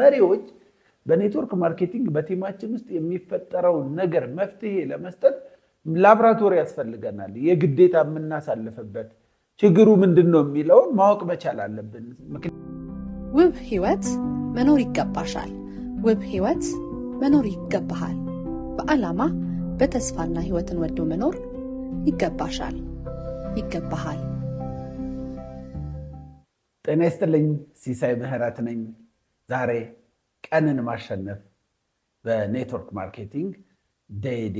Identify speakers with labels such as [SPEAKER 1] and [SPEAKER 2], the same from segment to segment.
[SPEAKER 1] መሪዎች በኔትወርክ ማርኬቲንግ በቲማችን ውስጥ የሚፈጠረው ነገር መፍትሄ ለመስጠት ላብራቶሪ ያስፈልገናል። የግዴታ የምናሳልፍበት ችግሩ ምንድነው የሚለውን ማወቅ መቻል አለብን።
[SPEAKER 2] ውብ ህይወት መኖር ይገባሻል። ውብ ህይወት መኖር ይገባሃል። በዓላማ በተስፋና ህይወትን ወዶ መኖር ይገባሻል፣ ይገባሃል።
[SPEAKER 1] ጤና ይስጥልኝ። ሲሳይ ምህረት ነኝ። ዛሬ ቀንን ማሸነፍ በኔትወርክ ማርኬቲንግ ዴይሊ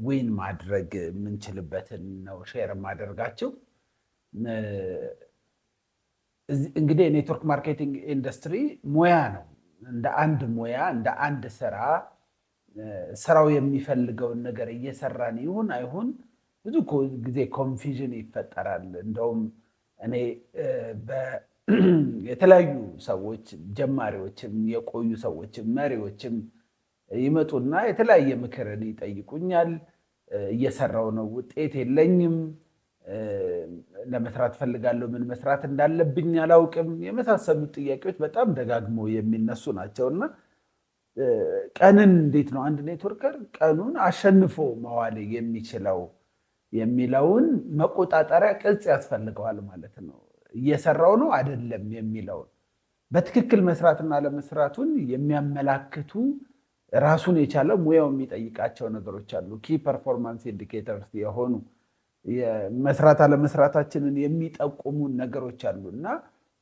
[SPEAKER 1] ዊን ማድረግ የምንችልበትን ነው ሼር ማደርጋችሁ። እንግዲህ የኔትወርክ ማርኬቲንግ ኢንዱስትሪ ሙያ ነው። እንደ አንድ ሙያ እንደ አንድ ስራው የሚፈልገውን ነገር እየሰራን ይሁን አይሁን ብዙ ጊዜ ኮንፊዥን ይፈጠራል። እንደውም እኔ የተለያዩ ሰዎች ጀማሪዎችም የቆዩ ሰዎችም መሪዎችም ይመጡና የተለያየ ምክርን ይጠይቁኛል። እየሰራው ነው፣ ውጤት የለኝም፣ ለመስራት ፈልጋለሁ፣ ምን መስራት እንዳለብኝ አላውቅም፣ የመሳሰሉት ጥያቄዎች በጣም ደጋግመው የሚነሱ ናቸውና ቀንን እንዴት ነው አንድ ኔትወርከር ቀኑን አሸንፎ መዋል የሚችለው የሚለውን መቆጣጠሪያ ቅጽ ያስፈልገዋል ማለት ነው። እየሰራው ነው አይደለም የሚለውን በትክክል መስራትና ለመስራቱን የሚያመላክቱ ራሱን የቻለ ሙያው የሚጠይቃቸው ነገሮች አሉ። ኪ ፐርፎርማንስ ኢንዲኬተርስ የሆኑ መስራት አለመስራታችንን የሚጠቁሙን ነገሮች አሉ እና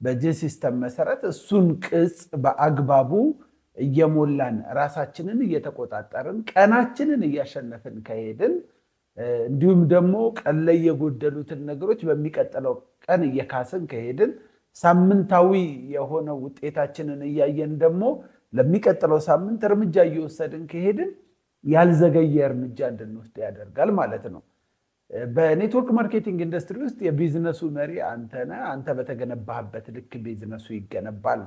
[SPEAKER 1] በዚህ ሲስተም መሰረት እሱን ቅጽ በአግባቡ እየሞላን ራሳችንን እየተቆጣጠርን ቀናችንን እያሸነፍን ከሄድን እንዲሁም ደግሞ ቀን ላይ የጎደሉትን ነገሮች በሚቀጥለው ቀን እየካስን ከሄድን ሳምንታዊ የሆነ ውጤታችንን እያየን ደግሞ ለሚቀጥለው ሳምንት እርምጃ እየወሰድን ከሄድን ያልዘገየ እርምጃ እንድንወስድ ያደርጋል ማለት ነው። በኔትወርክ ማርኬቲንግ ኢንዱስትሪ ውስጥ የቢዝነሱ መሪ አንተ ነህ። አንተ በተገነባህበት ልክ ቢዝነሱ ይገነባል።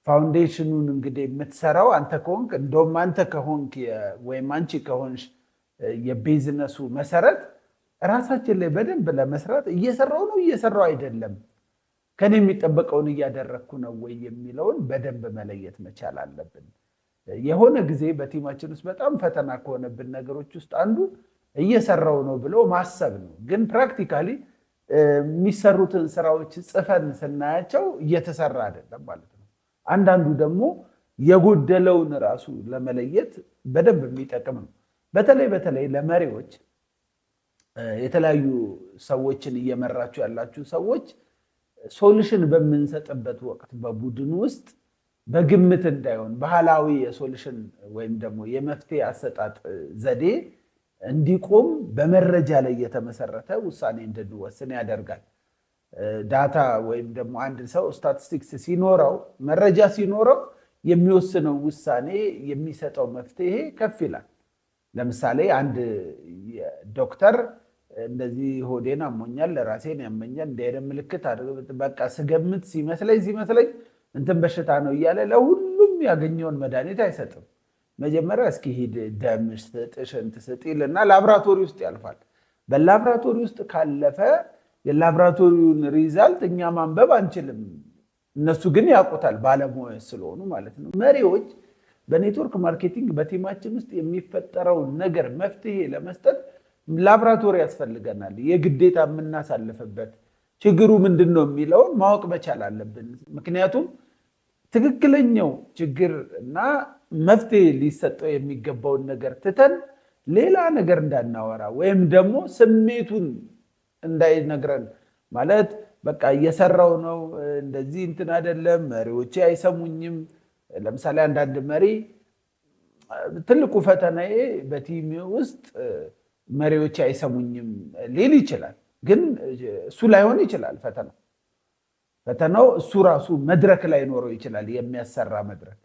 [SPEAKER 1] ፋውንዴሽኑን እንግዲህ የምትሰራው አንተ ከሆንክ እንደውም አንተ ከሆንክ ወይም አንቺ ከሆንሽ የቢዝነሱ መሰረት ራሳችን ላይ በደንብ ለመስራት እየሰራው ነው እየሰራው አይደለም፣ ከኔ የሚጠበቀውን እያደረግኩ ነው ወይ የሚለውን በደንብ መለየት መቻል አለብን። የሆነ ጊዜ በቲማችን ውስጥ በጣም ፈተና ከሆነብን ነገሮች ውስጥ አንዱ እየሰራው ነው ብሎ ማሰብ ነው። ግን ፕራክቲካሊ የሚሰሩትን ስራዎች ጽፈን ስናያቸው እየተሰራ አይደለም ማለት ነው። አንዳንዱ ደግሞ የጎደለውን ራሱ ለመለየት በደንብ የሚጠቅም ነው። በተለይ ለመሪዎች የተለያዩ ሰዎችን እየመራችሁ ያላችሁ ሰዎች ሶሉሽን በምንሰጥበት ወቅት በቡድን ውስጥ በግምት እንዳይሆን ባህላዊ የሶሉሽን ወይም ደግሞ የመፍትሄ አሰጣጥ ዘዴ እንዲቆም በመረጃ ላይ የተመሰረተ ውሳኔ እንድንወስን ያደርጋል። ዳታ ወይም ደግሞ አንድ ሰው ስታቲስቲክስ ሲኖረው መረጃ ሲኖረው የሚወስነው ውሳኔ የሚሰጠው መፍትሄ ከፍ ይላል። ለምሳሌ አንድ ዶክተር እንደዚህ ሆዴን አሞኛል፣ ራሴን ያመኛል፣ እንዲህ አይነት ምልክት በቃ ስገምት ሲመስለኝ እንትን በሽታ ነው እያለ ለሁሉም ያገኘውን መድኃኒት አይሰጥም። መጀመሪያ እስኪ ሂድ ደም ስጥ፣ ሽንት ስጥ ይልና ላብራቶሪ ውስጥ ያልፋል። በላብራቶሪ ውስጥ ካለፈ የላብራቶሪውን ሪዛልት እኛ ማንበብ አንችልም። እነሱ ግን ያውቁታል፣ ባለሙያ ስለሆኑ ማለት ነው። መሪዎች በኔትወርክ ማርኬቲንግ በቲማችን ውስጥ የሚፈጠረውን ነገር መፍትሄ ለመስጠት ላብራቶሪ ያስፈልገናል። የግዴታ የምናሳልፍበት ችግሩ ምንድነው የሚለውን ማወቅ መቻል አለብን። ምክንያቱም ትክክለኛው ችግር እና መፍትሄ ሊሰጠው የሚገባውን ነገር ትተን ሌላ ነገር እንዳናወራ ወይም ደግሞ ስሜቱን እንዳይነግረን ማለት በቃ እየሰራው ነው እንደዚህ እንትን አይደለም፣ መሪዎቼ አይሰሙኝም። ለምሳሌ አንዳንድ መሪ ትልቁ ፈተናዬ በቲም ውስጥ መሪዎቼ አይሰሙኝም ሊል ይችላል። ግን እሱ ላይሆን ይችላል ፈተናው እሱ ራሱ መድረክ ላይ ኖረው ይችላል፣ የሚያሰራ መድረክ።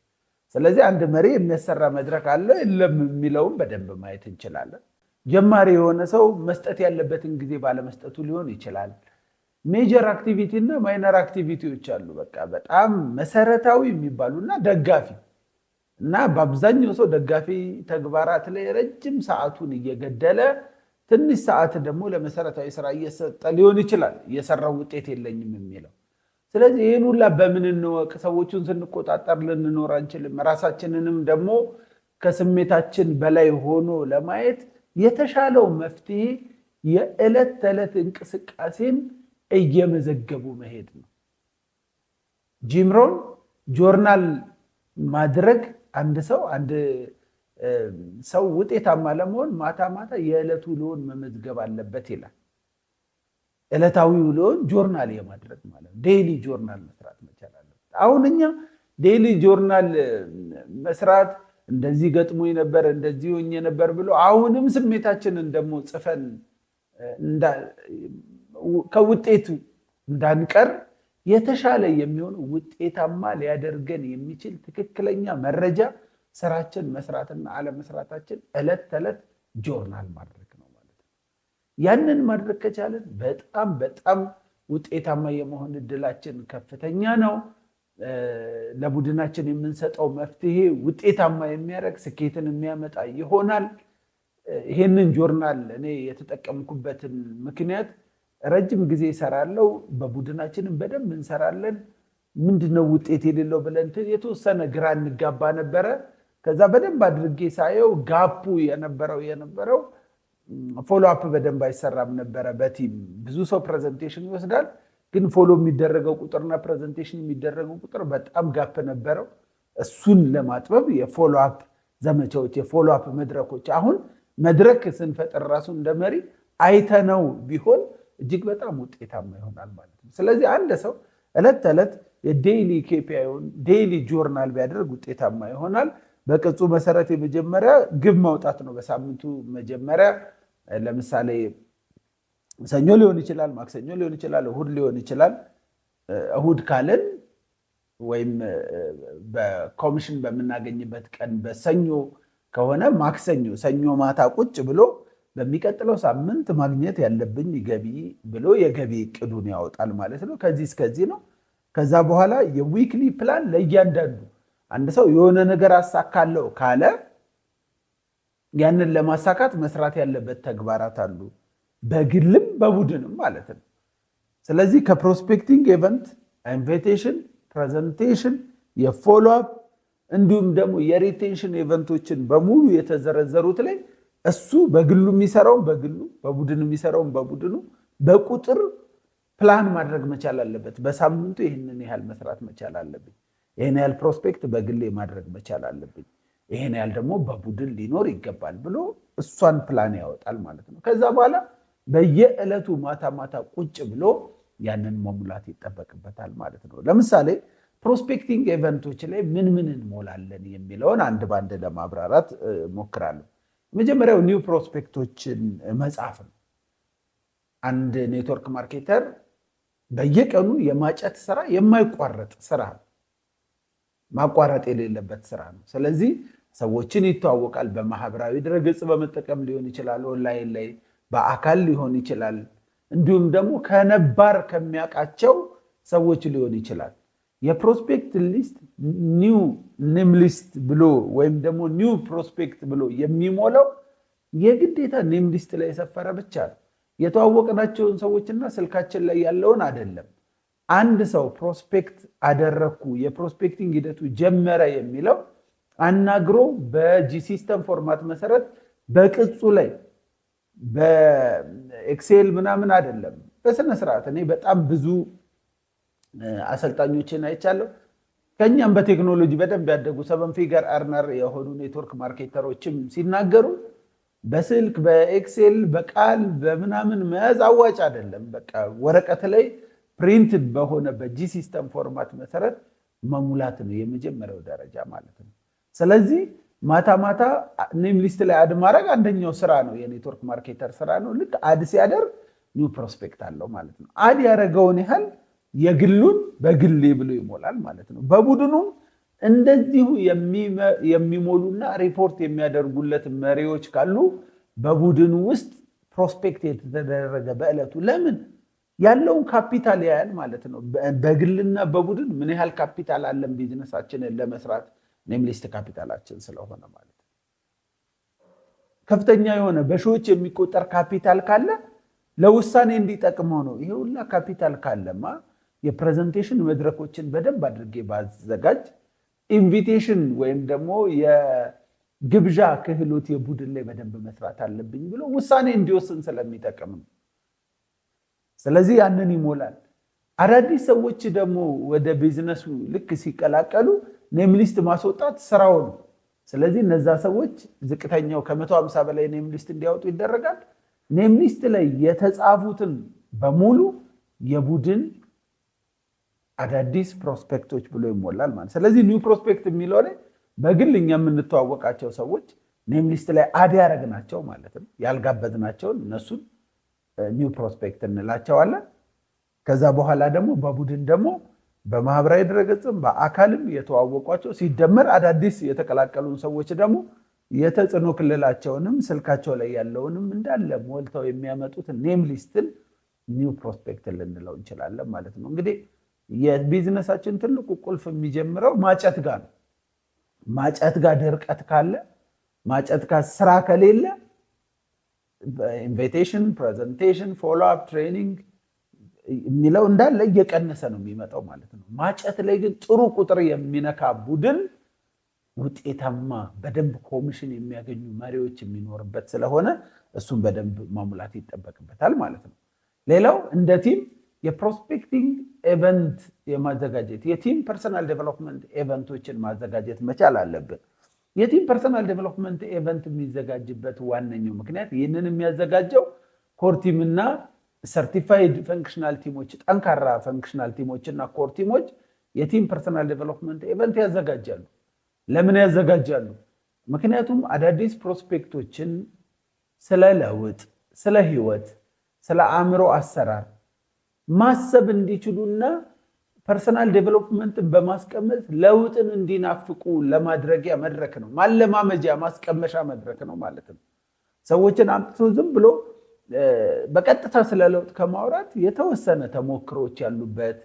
[SPEAKER 1] ስለዚህ አንድ መሪ የሚያሰራ መድረክ አለ የለም የሚለውን በደንብ ማየት እንችላለን። ጀማሪ የሆነ ሰው መስጠት ያለበትን ጊዜ ባለመስጠቱ ሊሆን ይችላል። ሜጀር አክቲቪቲ እና ማይነር አክቲቪቲዎች አሉ። በቃ በጣም መሰረታዊ የሚባሉና ደጋፊ እና በአብዛኛው ሰው ደጋፊ ተግባራት ላይ ረጅም ሰዓቱን እየገደለ ትንሽ ሰዓት ደግሞ ለመሰረታዊ ስራ እየሰጠ ሊሆን ይችላል፣ እየሰራው ውጤት የለኝም የሚለው። ስለዚህ ይህን ሁላ በምን እንወቅ? ሰዎቹን ስንቆጣጠር ልንኖር አንችልም። ራሳችንንም ደግሞ ከስሜታችን በላይ ሆኖ ለማየት የተሻለው መፍትሄ የዕለት ተዕለት እንቅስቃሴን እየመዘገቡ መሄድ ነው። ጂም ሮን ጆርናል ማድረግ አንድ ሰው ውጤታማ ለመሆን ማታ ማታ የዕለት ውሎውን መመዝገብ አለበት ይላል። ዕለታዊ ውሎውን ጆርናል የማድረግ ማለት ነው። ዴይሊ ጆርናል መስራት መቻል አለበት። አሁን እኛ ዴይሊ ጆርናል መስራት እንደዚህ ገጥሞኝ ነበር እንደዚህ ሆኜ ነበር ብሎ አሁንም ስሜታችንን ደግሞ ጽፈን ከውጤቱ እንዳንቀር የተሻለ የሚሆን ውጤታማ ሊያደርገን የሚችል ትክክለኛ መረጃ ስራችን መስራትና አለመስራታችን ዕለት ተዕለት ጆርናል ማድረግ ነው ማለት ነው። ያንን ማድረግ ከቻለን በጣም በጣም ውጤታማ የመሆን እድላችን ከፍተኛ ነው። ለቡድናችን የምንሰጠው መፍትሄ ውጤታማ የሚያደርግ ስኬትን የሚያመጣ ይሆናል። ይሄንን ጆርናል እኔ የተጠቀምኩበትን ምክንያት ረጅም ጊዜ እሰራለሁ፣ በቡድናችንም በደንብ እንሰራለን። ምንድነው ውጤት የሌለው ብለን የተወሰነ ግራ እንጋባ ነበረ። ከዛ በደንብ አድርጌ ሳየው ጋፑ የነበረው ፎሎ አፕ በደንብ አይሰራም ነበረ። በቲም ብዙ ሰው ፕሬዘንቴሽን ይወስዳል፣ ግን ፎሎ የሚደረገው ቁጥርና ፕሬዘንቴሽን የሚደረገው ቁጥር በጣም ጋፕ ነበረው። እሱን ለማጥበብ የፎሎ አፕ ዘመቻዎች፣ የፎሎ አፕ መድረኮች፣ አሁን መድረክ ስንፈጥር ራሱ እንደመሪ አይተነው ቢሆን እጅግ በጣም ውጤታማ ይሆናል ማለት ነው። ስለዚህ አንድ ሰው ዕለት ተዕለት የዴይሊ ኬፒአይውን ዴይሊ ጆርናል ቢያደርግ ውጤታማ ይሆናል። በቅጹ መሰረት የመጀመሪያ ግብ ማውጣት ነው። በሳምንቱ መጀመሪያ ለምሳሌ ሰኞ ሊሆን ይችላል፣ ማክሰኞ ሊሆን ይችላል፣ እሁድ ሊሆን ይችላል። እሁድ ካለን ወይም በኮሚሽን በምናገኝበት ቀን በሰኞ ከሆነ ማክሰኞ ሰኞ ማታ ቁጭ ብሎ በሚቀጥለው ሳምንት ማግኘት ያለብኝ ገቢ ብሎ የገቢ እቅዱን ያወጣል ማለት ነው። ከዚህ እስከዚህ ነው። ከዛ በኋላ የዊክሊ ፕላን ለእያንዳንዱ አንድ ሰው የሆነ ነገር አሳካለው ካለ ያንን ለማሳካት መስራት ያለበት ተግባራት አሉ፣ በግልም በቡድንም ማለት ነው። ስለዚህ ከፕሮስፔክቲንግ ኢቨንት፣ ኢንቪቴሽን፣ ፕሬዘንቴሽን፣ የፎሎ አፕ እንዲሁም ደግሞ የሪቴንሽን ኢቨንቶችን በሙሉ የተዘረዘሩት ላይ እሱ በግሉ የሚሰራውን በግሉ በቡድን የሚሰራውን በቡድኑ በቁጥር ፕላን ማድረግ መቻል አለበት። በሳምንቱ ይህንን ያህል መስራት መቻል አለብኝ፣ ይህን ያህል ፕሮስፔክት በግሌ ማድረግ መቻል አለብኝ፣ ይህን ያህል ደግሞ በቡድን ሊኖር ይገባል ብሎ እሷን ፕላን ያወጣል ማለት ነው። ከዛ በኋላ በየዕለቱ ማታ ማታ ቁጭ ብሎ ያንን መሙላት ይጠበቅበታል ማለት ነው። ለምሳሌ ፕሮስፔክቲንግ ኢቨንቶች ላይ ምን እንሞላለን የሚለውን አንድ ባንድ ለማብራራት ሞክራለሁ። መጀመሪያው ኒው ፕሮስፔክቶችን መጻፍ ነው። አንድ ኔትወርክ ማርኬተር በየቀኑ የማጨት ስራ የማይቋረጥ ስራ ነው፣ ማቋረጥ የሌለበት ስራ ነው። ስለዚህ ሰዎችን ይተዋወቃል። በማህበራዊ ድረገጽ በመጠቀም ሊሆን ይችላል፣ ኦንላይን ላይ በአካል ሊሆን ይችላል፣ እንዲሁም ደግሞ ከነባር ከሚያውቃቸው ሰዎች ሊሆን ይችላል። የፕሮስፔክት ሊስት ኒው ኔም ሊስት ብሎ ወይም ደግሞ ኒው ፕሮስፔክት ብሎ የሚሞላው የግዴታ ኔም ሊስት ላይ የሰፈረ ብቻ ነው። የተዋወቅናቸውን ሰዎችና ስልካችን ላይ ያለውን አይደለም። አንድ ሰው ፕሮስፔክት አደረኩ የፕሮስፔክቲንግ ሂደቱ ጀመረ የሚለው አናግሮ በጂ ሲስተም ፎርማት መሰረት በቅጹ ላይ በኤክሴል ምናምን አይደለም፣ በስነ ስርዓት። እኔ በጣም ብዙ አሰልጣኞችን አይቻለሁ። ከኛም በቴክኖሎጂ በደንብ ያደጉ 7 ፊገር አርነር የሆኑ ኔትወርክ ማርኬተሮችም ሲናገሩ በስልክ በኤክሴል በቃል በምናምን መያዝ አዋጭ አይደለም። በቃ ወረቀት ላይ ፕሪንትድ በሆነ በጂ ሲስተም ፎርማት መሰረት መሙላት ነው የመጀመሪያው ደረጃ ማለት ነው። ስለዚህ ማታ ማታ ኔም ሊስት ላይ አድ ማድረግ አንደኛው ስራ ነው፣ የኔትወርክ ማርኬተር ስራ ነው። ልክ አድ ሲያደርግ ኒው ፕሮስፔክት አለው ማለት ነው። አድ ያደረገውን ያህል የግሉን በግሌ ብሎ ይሞላል ማለት ነው። በቡድኑም እንደዚሁ የሚሞሉና ሪፖርት የሚያደርጉለት መሪዎች ካሉ በቡድኑ ውስጥ ፕሮስፔክት የተደረገ በዕለቱ ለምን ያለውን ካፒታል ያያል ማለት ነው። በግልና በቡድን ምን ያህል ካፒታል አለን ቢዝነሳችንን ለመስራት፣ ኔም ሊስት ካፒታላችን ስለሆነ ማለት ነው። ከፍተኛ የሆነ በሺዎች የሚቆጠር ካፒታል ካለ ለውሳኔ እንዲጠቅመው ነው። ይሄ ሁላ ካፒታል ካለማ የፕሬዘንቴሽን መድረኮችን በደንብ አድርጌ ባዘጋጅ፣ ኢንቪቴሽን ወይም ደግሞ የግብዣ ክህሎት የቡድን ላይ በደንብ መስራት አለብኝ ብሎ ውሳኔ እንዲወስን ስለሚጠቅም ነው። ስለዚህ ያንን ይሞላል። አዳዲስ ሰዎች ደግሞ ወደ ቢዝነሱ ልክ ሲቀላቀሉ ኔምሊስት ማስወጣት ስራው ነው። ስለዚህ እነዛ ሰዎች ዝቅተኛው ከ150 በላይ ኔምሊስት እንዲያወጡ ይደረጋል። ኔምሊስት ላይ የተጻፉትን በሙሉ የቡድን አዳዲስ ፕሮስፔክቶች ብሎ ይሞላል ማለት። ስለዚህ ኒው ፕሮስፔክት የሚለው ላይ በግል እኛ የምንተዋወቃቸው ሰዎች ኔምሊስት ላይ አድ ያደረግናቸው ማለት ነው፣ ያልጋበዝናቸውን እነሱን ኒው ፕሮስፔክት እንላቸዋለን። ከዛ በኋላ ደግሞ በቡድን ደግሞ በማህበራዊ ድረገጽም በአካልም የተዋወቋቸው ሲደመር አዳዲስ የተቀላቀሉን ሰዎች ደግሞ የተጽዕኖ ክልላቸውንም ስልካቸው ላይ ያለውንም እንዳለ ሞልተው የሚያመጡትን ኔም ሊስትን ኒው ፕሮስፔክት ልንለው እንችላለን ማለት ነው። እንግዲህ የቢዝነሳችን ትልቁ ቁልፍ የሚጀምረው ማጨት ጋር ነው። ማጨት ጋር ድርቀት ካለ፣ ማጨት ጋር ስራ ከሌለ ኢንቪቴሽን፣ ፕሬዘንቴሽን፣ ፎሎ አፕ፣ ትሬኒንግ የሚለው እንዳለ እየቀነሰ ነው የሚመጣው ማለት ነው። ማጨት ላይ ግን ጥሩ ቁጥር የሚነካ ቡድን ውጤታማ በደንብ ኮሚሽን የሚያገኙ መሪዎች የሚኖርበት ስለሆነ እሱን በደንብ ማሙላት ይጠበቅበታል ማለት ነው። ሌላው እንደ ቲም የፕሮስፔክቲንግ ኤቨንት የማዘጋጀት የቲም ፐርሰናል ዴቨሎፕመንት ኤቨንቶችን ማዘጋጀት መቻል አለብን። የቲም ፐርሰናል ዴቨሎፕመንት ኤቨንት የሚዘጋጅበት ዋነኛው ምክንያት ይህንን የሚያዘጋጀው ኮር ቲም እና ሰርቲፋይድ ፈንክሽናል ቲሞች፣ ጠንካራ ፈንክሽናል ቲሞች እና ኮር ቲሞች የቲም ፐርሰናል ዴቨሎፕመንት ኤቨንት ያዘጋጃሉ። ለምን ያዘጋጃሉ? ምክንያቱም አዳዲስ ፕሮስፔክቶችን ስለ ለውጥ፣ ስለ ህይወት፣ ስለ አእምሮ አሰራር ማሰብ እንዲችሉና ፐርሰናል ዴቨሎፕመንትን በማስቀመጥ ለውጥን እንዲናፍቁ ለማድረጊያ መድረክ ነው። ማለማመጃ ማስቀመሻ መድረክ ነው ማለት ነው። ሰዎችን አምጥቶ ዝም ብሎ በቀጥታ ስለ ለውጥ ከማውራት የተወሰነ ተሞክሮች ያሉበት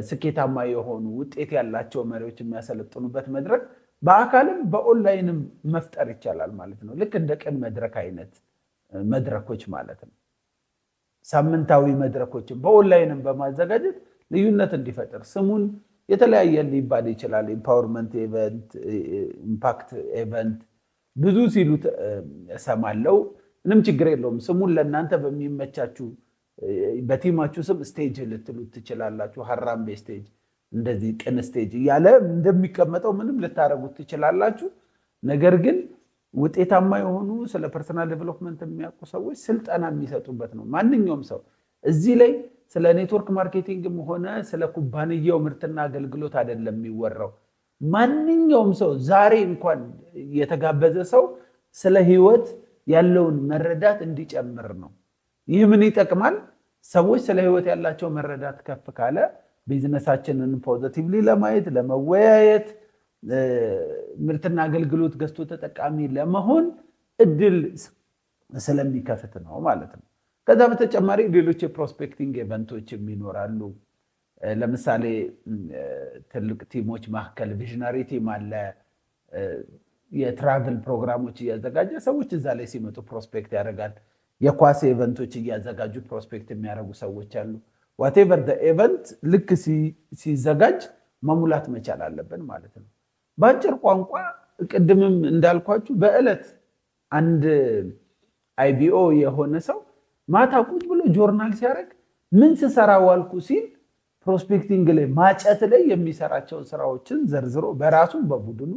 [SPEAKER 1] ስኬታማ የሆኑ ውጤት ያላቸው መሪዎች የሚያሰለጥኑበት መድረክ በአካልም በኦንላይንም መፍጠር ይቻላል ማለት ነው። ልክ እንደ ቀን መድረክ አይነት መድረኮች ማለት ነው። ሳምንታዊ መድረኮችን በኦንላይንም በማዘጋጀት ልዩነት እንዲፈጠር ስሙን የተለያየ ሊባል ይችላል። ኢምፓወርመንት ኤቨንት፣ ኢምፓክት ኤቨንት ብዙ ሲሉት እሰማለሁ። ምንም ችግር የለውም። ስሙን ለእናንተ በሚመቻችሁ በቲማችሁ ስም ስቴጅ ልትሉት ትችላላችሁ። ሀራምቤ ስቴጅ፣ እንደዚህ ቅን ስቴጅ እያለ እንደሚቀመጠው ምንም ልታረጉት ትችላላችሁ። ነገር ግን ውጤታማ የሆኑ ስለ ፐርሰናል ዴቨሎፕመንት የሚያውቁ ሰዎች ስልጠና የሚሰጡበት ነው። ማንኛውም ሰው እዚህ ላይ ስለ ኔትወርክ ማርኬቲንግም ሆነ ስለ ኩባንያው ምርትና አገልግሎት አይደለም የሚወራው። ማንኛውም ሰው ዛሬ እንኳን የተጋበዘ ሰው ስለ ህይወት ያለውን መረዳት እንዲጨምር ነው። ይህ ምን ይጠቅማል? ሰዎች ስለ ህይወት ያላቸው መረዳት ከፍ ካለ ቢዝነሳችንን ፖዚቲቭሊ ለማየት ለመወያየት፣ ምርትና አገልግሎት ገዝቶ ተጠቃሚ ለመሆን እድል ስለሚከፍት ነው ማለት ነው። ከዛ በተጨማሪ ሌሎች የፕሮስፔክቲንግ ኢቨንቶች ይኖራሉ። ለምሳሌ ትልቅ ቲሞች መካከል ቪዥነሪ ቲም አለ። የትራቭል ፕሮግራሞች እያዘጋጀ ሰዎች እዛ ላይ ሲመጡ ፕሮስፔክት ያደርጋል። የኳስ ኢቨንቶች እያዘጋጁ ፕሮስፔክት የሚያደርጉ ሰዎች አሉ። ዋቴቨር ኢቨንት ልክ ሲዘጋጅ መሙላት መቻል አለብን ማለት ነው። በአጭር ቋንቋ ቅድምም እንዳልኳችሁ በዕለት አንድ አይቢኦ የሆነ ሰው ማታ ቁጭ ብሎ ጆርናል ሲያደርግ ምን ስሰራ ዋልኩ ሲል ፕሮስፔክቲንግ ላይ ማጨት ላይ የሚሰራቸውን ስራዎችን ዘርዝሮ በራሱ በቡድኑ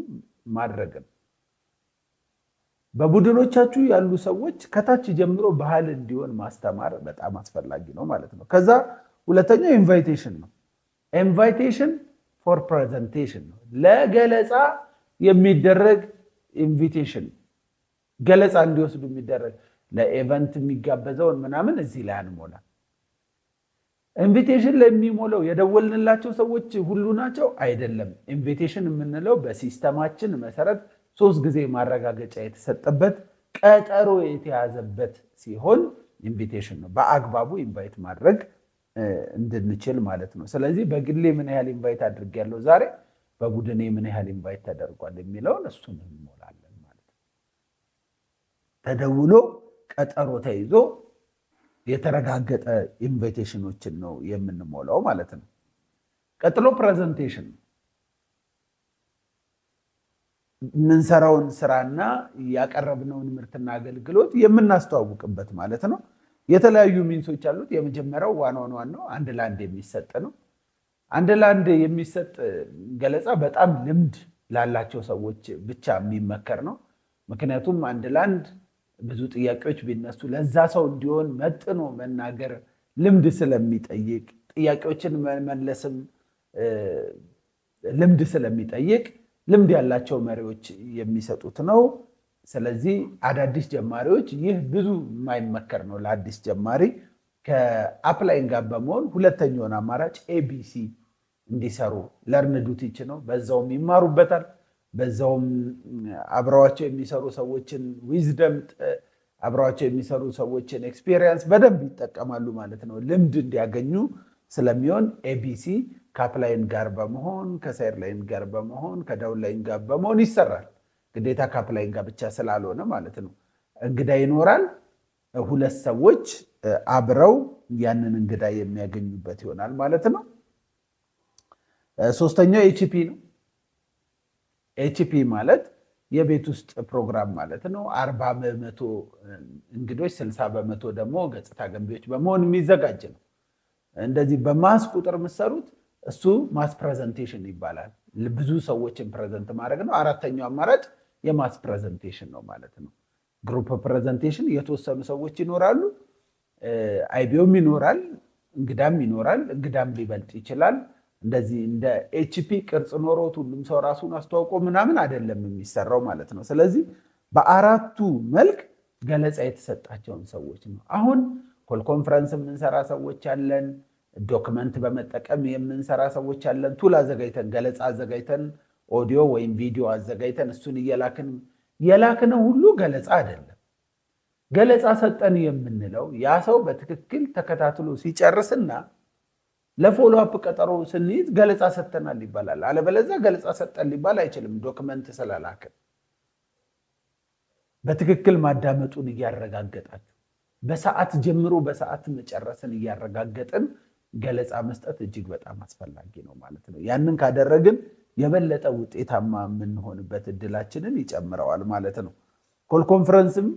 [SPEAKER 1] ማድረግ ነው። በቡድኖቻችሁ ያሉ ሰዎች ከታች ጀምሮ ባህል እንዲሆን ማስተማር በጣም አስፈላጊ ነው ማለት ነው። ከዛ ሁለተኛው ኢንቫይቴሽን ነው። ኢንቫይቴሽን ፎር ፕሬዘንቴሽን ነው። ለገለጻ የሚደረግ ኢንቪቴሽን፣ ገለጻ እንዲወስዱ የሚደረግ ለኢቨንት የሚጋበዘውን ምናምን እዚህ ላይ አንሞላ። ኢንቪቴሽን ላይ የሚሞላው የደወልንላቸው ሰዎች ሁሉ ናቸው አይደለም። ኢንቪቴሽን የምንለው በሲስተማችን መሰረት 3 ጊዜ ማረጋገጫ የተሰጠበት ቀጠሮ የተያዘበት ሲሆን ኢንቪቴሽን ነው። በአግባቡ ኢንቫይት ማድረግ እንድንችል ማለት ነው። ስለዚህ በግሌ ምን ያህል ኢንቫይት አድርጌያለሁ ዛሬ፣ በቡድኔ ምን ያህል ኢንቫይት ተደርጓል የሚለውን እሱን እንሞላለን ማለት ነው። ተደውሎ ቀጠሮ ተይዞ የተረጋገጠ ኢንቪቴሽኖችን ነው የምንሞላው ማለት ነው። ቀጥሎ ፕሬዘንቴሽን የምንሰራውን ስራና ያቀረብነውን ምርትና አገልግሎት የምናስተዋውቅበት ማለት ነው። የተለያዩ ሚንሶች አሉት። የመጀመሪያው ዋናው አንድ ለአንድ የሚሰጥ ነው። አንድ ለአንድ የሚሰጥ ገለጻ በጣም ልምድ ላላቸው ሰዎች ብቻ የሚመከር ነው። ምክንያቱም አንድ ለአንድ ብዙ ጥያቄዎች ቢነሱ ለዛ ሰው እንዲሆን መጥኖ መናገር ልምድ ስለሚጠይቅ፣ ጥያቄዎችን መመለስም ልምድ ስለሚጠይቅ ልምድ ያላቸው መሪዎች የሚሰጡት ነው። ስለዚህ አዳዲስ ጀማሪዎች ይህ ብዙ የማይመከር ነው። ለአዲስ ጀማሪ ከአፕላይን ጋር በመሆን ሁለተኛውን አማራጭ ኤቢሲ እንዲሰሩ ለርን ዱ ቲች ነው። በዛውም ይማሩበታል። በዛውም አብረዋቸው የሚሰሩ ሰዎችን ዊዝደም፣ አብረዋቸው የሚሰሩ ሰዎችን ኤክስፒሪየንስ በደንብ ይጠቀማሉ ማለት ነው። ልምድ እንዲያገኙ ስለሚሆን ኤቢሲ ከአፕላይን ጋር በመሆን ከሳይድላይን ጋር በመሆን ከዳውንላይን ጋር በመሆን ይሰራል። ግዴታ ከአፕላይን ጋር ብቻ ስላልሆነ ማለት ነው። እንግዳ ይኖራል። ሁለት ሰዎች አብረው ያንን እንግዳ የሚያገኙበት ይሆናል ማለት ነው። ሶስተኛው ኤችፒ ነው። ኤችፒ ማለት የቤት ውስጥ ፕሮግራም ማለት ነው። 40% እንግዶች 60% ደግሞ ገጽታ ገንቢዎች በመሆን የሚዘጋጅ ነው። እንደዚህ በማስ ቁጥር የምትሰሩት እሱ ማስ ፕሬዘንቴሽን ይባላል። ብዙ ሰዎችን ፕሬዘንት ማድረግ ነው። አራተኛው አማራጭ የማስ ፕሬዘንቴሽን ነው ማለት ነው። ግሩፕ ፕሬዘንቴሽን የተወሰኑ ሰዎች ይኖራሉ። አይቢኦም ይኖራል፣ እንግዳም ይኖራል። እንግዳም ሊበልጥ ይችላል። እንደዚህ እንደ ኤችፒ ቅርጽ ኖሮት ሁሉም ሰው ራሱን አስተዋውቆ ምናምን አይደለም የሚሰራው ማለት ነው። ስለዚህ በአራቱ መልክ ገለጻ የተሰጣቸውን ሰዎች ነው። አሁን ኮል ኮንፈረንስ የምንሰራ ሰዎች አለን። ዶክመንት በመጠቀም የምንሰራ ሰዎች አለን። ቱል አዘጋጅተን ገለጻ አዘጋጅተን ኦዲዮ ወይም ቪዲዮ አዘጋጅተን እሱን የላክነው ሁሉ ገለጻ አይደለም። ገለጻ ሰጠን የምንለው ያ ሰው በትክክል ተከታትሎ ሲጨርስና ለፎሎ አፕ ቀጠሮ ስንይዝ ገለጻ ሰጠናል ይባላል። አለበለዚያ ገለጻ ሰጠን ሊባል አይችልም። ዶክመንት ስላላክን በትክክል ማዳመጡን እያረጋገጣችሁ በሰዓት ጀምሮ በሰዓት መጨረስን እያረጋገጥን ገለጻ መስጠት እጅግ በጣም አስፈላጊ ነው ማለት ነው። ያንን ካደረግን የበለጠ ውጤታማ የምንሆንበት እድላችንን ይጨምረዋል ማለት ነው። ኮል ኮንፈረንስም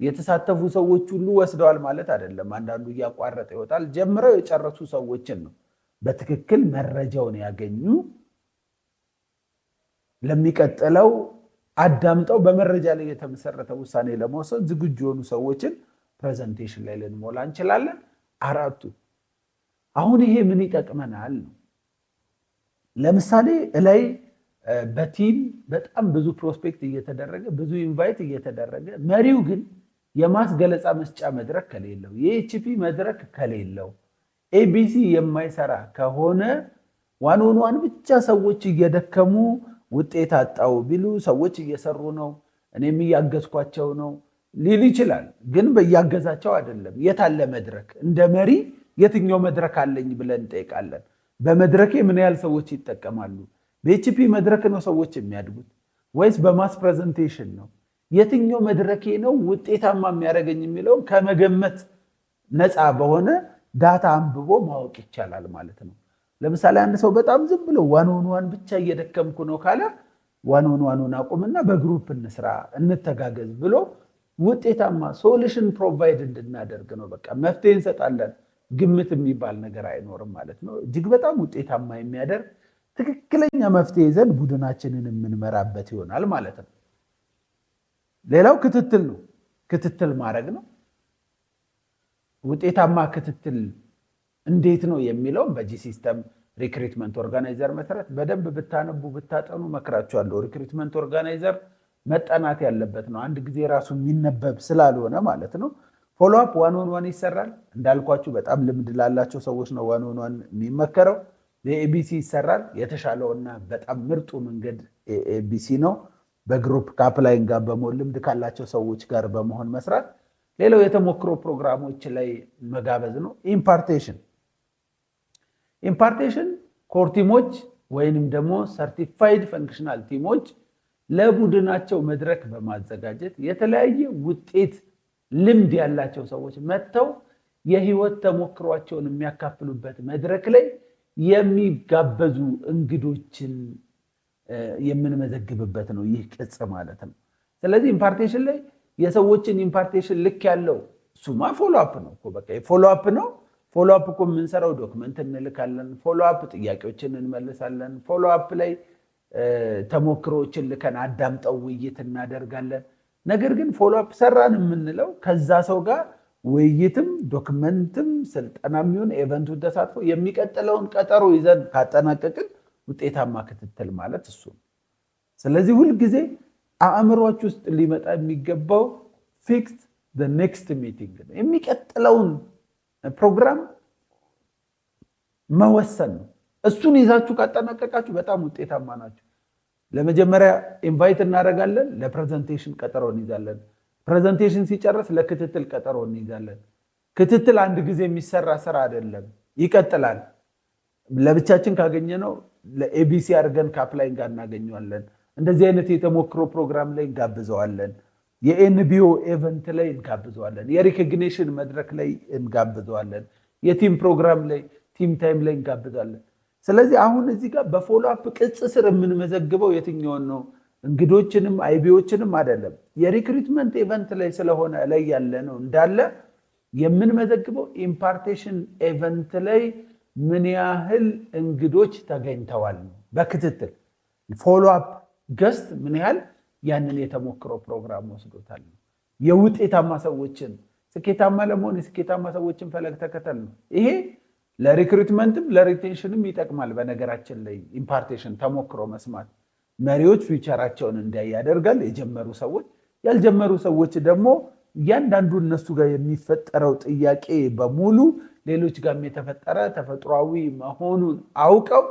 [SPEAKER 1] የተሳተፉ ሰዎች ሁሉ ወስደዋል ማለት አይደለም። አንዳንዱ እያቋረጠ ይወጣል። ጀምረው የጨረሱ ሰዎችን ነው በትክክል መረጃውን ያገኙ ለሚቀጥለው አዳምጠው በመረጃ ላይ የተመሰረተ ውሳኔ ለመወሰን ዝግጁ የሆኑ ሰዎችን ፕሬዘንቴሽን ላይ ልንሞላ እንችላለን። አራቱ አሁን ይሄ ምን ይጠቅመናል ነው። ለምሳሌ ላይ በቲም በጣም ብዙ ፕሮስፔክት እየተደረገ ብዙ ኢንቫይት እየተደረገ መሪው ግን የማስገለጻ መስጫ መድረክ ከሌለው የኤችፒ መድረክ ከሌለው ኤቢሲ የማይሰራ ከሆነ ዋን ኦን ዋን ብቻ ሰዎች እየደከሙ ውጤት አጣው ቢሉ ሰዎች እየሰሩ ነው እኔም እያገዝኳቸው ነው ሊል ይችላል። ግን በያገዛቸው አይደለም። የታለ መድረክ? እንደ መሪ የትኛው መድረክ አለኝ ብለን እንጠይቃለን። በመድረኬ ምን ያህል ሰዎች ይጠቀማሉ? በኤችፒ መድረክ ነው ሰዎች የሚያድጉት ወይስ በማስ ፕሬዘንቴሽን ነው? የትኛው መድረኬ ነው ውጤታማ የሚያደርገኝ የሚለውን ከመገመት ነፃ በሆነ ዳታ አንብቦ ማወቅ ይቻላል ማለት ነው። ለምሳሌ አንድ ሰው በጣም ዝም ብሎ ዋን ኦን ዋን ብቻ እየደከምኩ ነው ካለ ዋን ኦን ዋኑን አቁምና በግሩፕ እንስራ እንተጋገዝ ብሎ ውጤታማ ሶሉሽን ፕሮቫይድ እንድናደርግ ነው። በቃ መፍትሄ እንሰጣለን። ግምት የሚባል ነገር አይኖርም ማለት ነው። እጅግ በጣም ውጤታማ የሚያደርግ ትክክለኛ መፍትሄ ይዘን ቡድናችንን የምንመራበት ይሆናል ማለት ነው። ሌላው ክትትል ነው። ክትትል ማድረግ ነው። ውጤታማ ክትትል እንዴት ነው የሚለው በጂ ሲስተም ሪክሩትመንት ኦርጋናይዘር መሰረት በደንብ ብታነቡ ብታጠኑ መክራችኋለሁ። ሪክሩትመንት ኦርጋናይዘር መጠናት ያለበት ነው። አንድ ጊዜ ራሱ የሚነበብ ስላልሆነ ማለት ነው። ፎሎ አፕ ዋን ኦን ዋን ይሰራል። እንዳልኳችሁ በጣም ልምድ ላላቸው ሰዎች ነው ዋን ኦን ዋን የሚመከረው። የኤቢሲ ይሰራል። የተሻለውና በጣም ምርጡ መንገድ ኤቢሲ ነው። በግሩፕ ከአፕላይን ጋር በመሆን ልምድ ካላቸው ሰዎች ጋር በመሆን መስራት። ሌላው የተሞክሮ ፕሮግራሞች ላይ መጋበዝ ነው። ኢምፓርቴሽን ኮር ቲሞች ወይንም ደግሞ ሰርቲፋይድ ፈንክሽናል ቲሞች ለቡድናቸው መድረክ በማዘጋጀት የተለያየ ውጤት ልምድ ያላቸው ሰዎች መጥተው የህይወት ተሞክሯቸውን የሚያካፍሉበት መድረክ ላይ የሚጋበዙ እንግዶችን የምንመዘግብበት ነው ይህ ቅጽ ማለት ነው። ስለዚህ ኢምፓርቴሽን ላይ የሰዎችን ኢምፓርቴሽን ልክ ያለው እሱማ ፎሎ አፕ ነው እኮ በቃ ፎሎ አፕ ነው። ፎሎ አፕ እኮ የምንሰራው ዶክመንት እንልካለን፣ ፎሎ አፕ ጥያቄዎችን እንመልሳለን፣ ፎሎ አፕ ላይ ተሞክሮዎችን ልከን አዳምጠው ውይይት እናደርጋለን። ነገር ግን ፎሎ አፕ ሰራን የምንለው ከዛ ሰው ጋር ውይይትም ዶክመንትም ስልጠና የሚሆን ኤቨንቱን ተሳትፎ የሚቀጥለውን ቀጠሮ ይዘን ካጠናቀቅን ውጤታማ ክትትል ማለት እሱ ነው። ስለዚህ ሁልጊዜ አእምሯችሁ ውስጥ ሊመጣ የሚገባው ፊክስድ the next meeting ነው። የሚቀጥለውን ፕሮግራም መወሰን ነው። እሱን ይዛችሁ ካጠናቀቃችሁ በጣም ውጤታማ ናችሁ። ለመጀመሪያ ኢንቫይት እናደርጋለን፣ ለፕሬዘንቴሽን ቀጠሮ እንይዛለን። ፕሬዘንቴሽን ሲጨርስ ለክትትል ቀጠሮ እንይዛለን። ክትትል አንድ ጊዜ የሚሰራ ስራ አይደለም፣ ይቀጥላል። ለብቻችን ካገኘነው ለኤቢሲ አድርገን ከአፕላይን ጋር እናገኘዋለን። እንደዚህ አይነት የተሞክሮ ፕሮግራም ላይ እንጋብዘዋለን። የኤንቢኦ ኤቨንት ላይ እንጋብዘዋለን። የሪኮግኒሽን መድረክ ላይ እንጋብዘዋለን። የቲም ፕሮግራም ላይ ቲም ታይም ላይ እንጋብዛለን። ስለዚህ አሁን እዚህ ጋር በፎሎ አፕ ቅጽ ስር የምንመዘግበው የትኛውን ነው? እንግዶችንም አይቢዎችንም አይደለም። የሪክሩትመንት ኤቨንት ላይ ስለሆነ ላይ ያለ ነው እንዳለ የምንመዘግበው ኢምፓርቴሽን ኤቨንት ላይ ምን ያህል እንግዶች ተገኝተዋል ነው። በክትትል ፎሎ አፕ ገስት ምን ያህል ያንን የተሞክሮ ፕሮግራም ወስዶታል ነው። የውጤታማ ሰዎችን ስኬታማ ለመሆን የስኬታማ ሰዎችን ፈለግ ተከተል ነው። ይሄ ለሪክሩትመንትም ለሪቴንሽንም ይጠቅማል። በነገራችን ላይ ኢምፓርቴሽን ተሞክሮ መስማት መሪዎች ፊውቸራቸውን እንዲያይ ያደርጋል። የጀመሩ ሰዎች ያልጀመሩ ሰዎች ደግሞ እያንዳንዱ እነሱ ጋር የሚፈጠረው ጥያቄ በሙሉ ሌሎች ጋር የተፈጠረ ተፈጥሯዊ መሆኑን አውቀው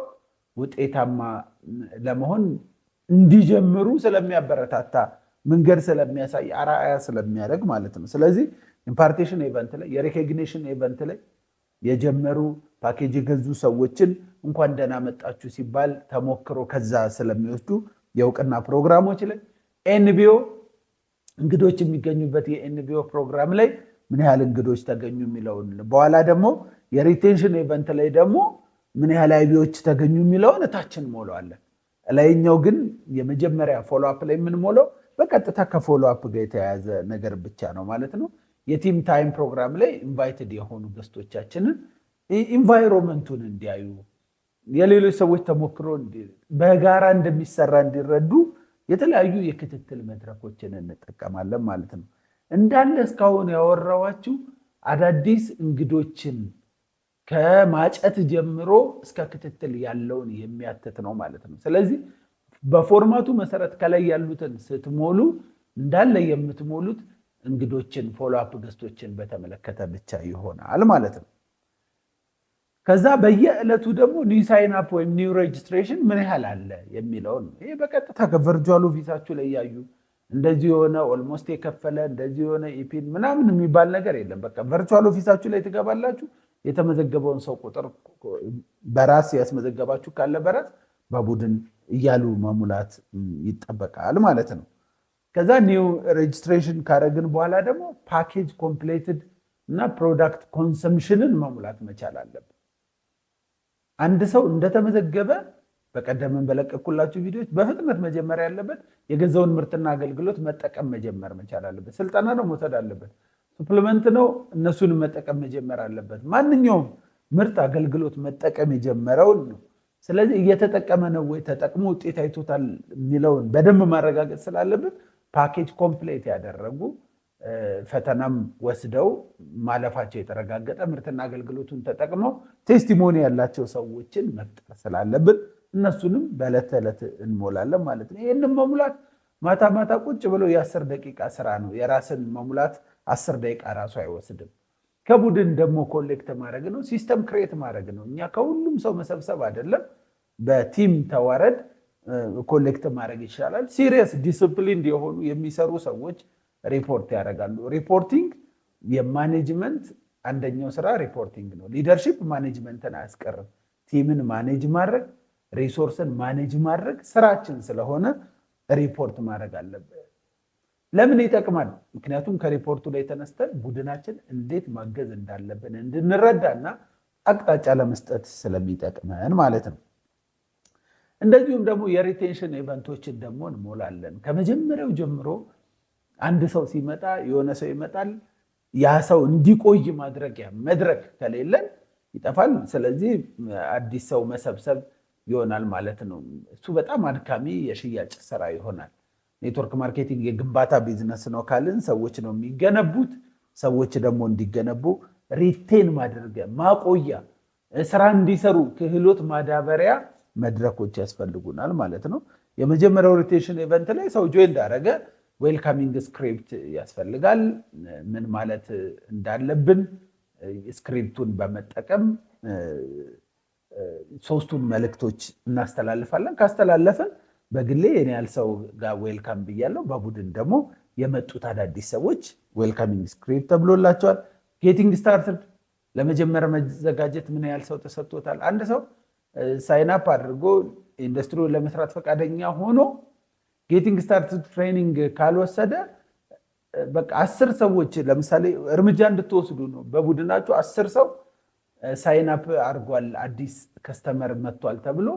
[SPEAKER 1] ውጤታማ ለመሆን እንዲጀምሩ ስለሚያበረታታ መንገድ ስለሚያሳይ አርአያ ስለሚያደርግ ማለት ነው። ስለዚህ ኢምፓርቴሽን ኤቨንት ላይ የሪኮግኒሽን ኤቨንት ላይ የጀመሩ ፓኬጅ የገዙ ሰዎችን እንኳን ደህና መጣችሁ ሲባል ተሞክሮ ከዛ ስለሚወስዱ የእውቅና ፕሮግራሞች ላይ ኤንቢኦ እንግዶች የሚገኙበት የኤንቢኦ ፕሮግራም ላይ ምን ያህል እንግዶች ተገኙ የሚለውን በኋላ ደግሞ የሪቴንሽን ኤቨንት ላይ ደግሞ ምን ያህል አይቢዎች ተገኙ የሚለውን እታችን ሞላዋለን። ላይኛው ግን የመጀመሪያ ፎሎ አፕ ላይ የምንሞላው በቀጥታ ከፎሎ አፕ ጋር የተያያዘ ነገር ብቻ ነው ማለት ነው። የቲም ታይም ፕሮግራም ላይ ኢንቫይትድ የሆኑ ገስቶቻችንን ኢንቫይሮንመንቱን እንዲያዩ የሌሎች ሰዎች ተሞክሮ በጋራ እንደሚሰራ እንዲረዱ የተለያዩ የክትትል መድረኮችን እንጠቀማለን ማለት ነው። እንዳለ እስካሁን ያወራኋችሁ አዳዲስ እንግዶችን ከማጨት ጀምሮ እስከ ክትትል ያለውን የሚያትት ነው ማለት ነው። ስለዚህ በፎርማቱ መሰረት ከላይ ያሉትን ስትሞሉ እንዳለ የምትሞሉት እንግዶችን ፎሎ አፕ ገስቶችን በተመለከተ ብቻ ይሆናል ማለት ነው። ከዛ በየዕለቱ ደግሞ ኒው ሳይን አፕ ወይም ኒው ሬጅስትሬሽን ምን ያህል አለ የሚለውን ይሄ በቀጥታ ከቨርቹዋል ኦፊሳችሁ ላይ ያዩ እንደዚህ የሆነ ኦልሞስት የከፈለ እንደዚህ የሆነ ኢፒን ምናምን የሚባል ነገር የለም። በቃ ቨርቹዋል ኦፊሳችሁ ላይ ትገባላችሁ። የተመዘገበውን ሰው ቁጥር በራስ ያስመዘገባችሁ ካለ በራስ በቡድን እያሉ መሙላት ይጠበቃል ማለት ነው። ከዛ ኒው ሬጅስትሬሽን ካረግን በኋላ ደግሞ ፓኬጅ ኮምፕሌትድ እና ፕሮዳክት ኮንሰምሽንን መሙላት መቻል አለብን። አንድ ሰው እንደተመዘገበ በቀደምን በለቀኩላችሁ ቪዲዮዎች በፍጥነት መጀመሪያ ያለበት የገዛውን ምርትና አገልግሎት መጠቀም መጀመር መቻል አለበት። ስልጠና ነው መውሰድ አለበት። ሱፕሊመንት ነው እነሱን መጠቀም መጀመር አለበት። ማንኛውም ምርት አገልግሎት መጠቀም የጀመረውን ነው። ስለዚህ እየተጠቀመ ነው ወይ ተጠቅሞ ውጤት አይቶታል የሚለውን በደንብ ማረጋገጥ ስላለብን ፓኬጅ ኮምፕሌት ያደረጉ ፈተናም ወስደው ማለፋቸው የተረጋገጠ ምርትና አገልግሎቱን ተጠቅመው ቴስቲሞኒ ያላቸው ሰዎችን መፍጠር ስላለብን እነሱንም በዕለት ተዕለት እንሞላለን ማለት ነው። ይህንን መሙላት ማታ ማታ ቁጭ ብሎ የ10 ደቂቃ ስራ ነው። የራስን መሙላት 10 ደቂቃ ራሱ አይወስድም። ከቡድን ደግሞ ኮሌክት ማድረግ ነው፣ ሲስተም ክሬት ማድረግ ነው። እኛ ከሁሉም ሰው መሰብሰብ አይደለም፣ በቲም ተዋረድ ኮሌክት ማድረግ ይቻላል። ሲሪየስ ዲስፕሊን የሆኑ የሚሰሩ ሰዎች ሪፖርት ያደርጋሉ። ሪፖርቲንግ የማኔጅመንት አንደኛው ስራ ሪፖርቲንግ ነው። ሊደርሺፕ ማኔጅመንትን አያስቀርም። ቲምን ማኔጅ ማድረግ፣ ሪሶርስን ማኔጅ ማድረግ ስራችን ስለሆነ ሪፖርት ማድረግ አለብን። ለምን ይጠቅማል? ምክንያቱም ከሪፖርቱ ላይ ተነስተን ቡድናችን እንዴት ማገዝ እንዳለብን እንድንረዳና አቅጣጫ ለመስጠት ስለሚጠቅመን ማለት ነው። እንደዚሁም ደግሞ የሪቴንሽን ኢቨንቶችን ደግሞ እንሞላለን። ከመጀመሪያው ጀምሮ አንድ ሰው ሲመጣ የሆነ ሰው ይመጣል፣ ያ ሰው እንዲቆይ ማድረጊያ መድረክ ከሌለን ይጠፋል። ስለዚህ አዲስ ሰው መሰብሰብ ይሆናል ማለት ነው። እሱ በጣም አድካሚ የሽያጭ ስራ ይሆናል። ኔትወርክ ማርኬቲንግ የግንባታ ቢዝነስ ነው ካልን ሰዎች ነው የሚገነቡት። ሰዎች ደግሞ እንዲገነቡ ሪቴን ማድረጊያ ማቆያ፣ ስራ እንዲሰሩ ክህሎት ማዳበሪያ መድረኮች ያስፈልጉናል ማለት ነው። የመጀመሪያው ሪቴንሽን ኢቨንት ላይ ሰው ጆይን እንዳደረገ ዌልካሚንግ ስክሪፕት ያስፈልጋል። ምን ማለት እንዳለብን ስክሪፕቱን በመጠቀም ሶስቱን መልእክቶች እናስተላልፋለን። ካስተላለፈን በግሌ የኔ ያህል ሰው ጋር ዌልካም ብያለሁ። በቡድን ደግሞ የመጡት አዳዲስ ሰዎች ዌልካሚንግ ስክሪፕት ተብሎላቸዋል። ጌቲንግ ስታርትድ ለመጀመር መዘጋጀት ምን ያህል ሰው ተሰጥቶታል? አንድ ሰው ሳይናፕ አድርጎ ኢንዱስትሪውን ለመስራት ፈቃደኛ ሆኖ ጌቲንግ ስታርትድ ትሬኒንግ ካልወሰደ በቃ 10 ሰዎች ለምሳሌ እርምጃ እንድትወስዱ ነው በቡድናችሁ 10 ሰው ሳይናፕ አድርጓል፣ አዲስ ከስተመር መጥቷል ተብሎ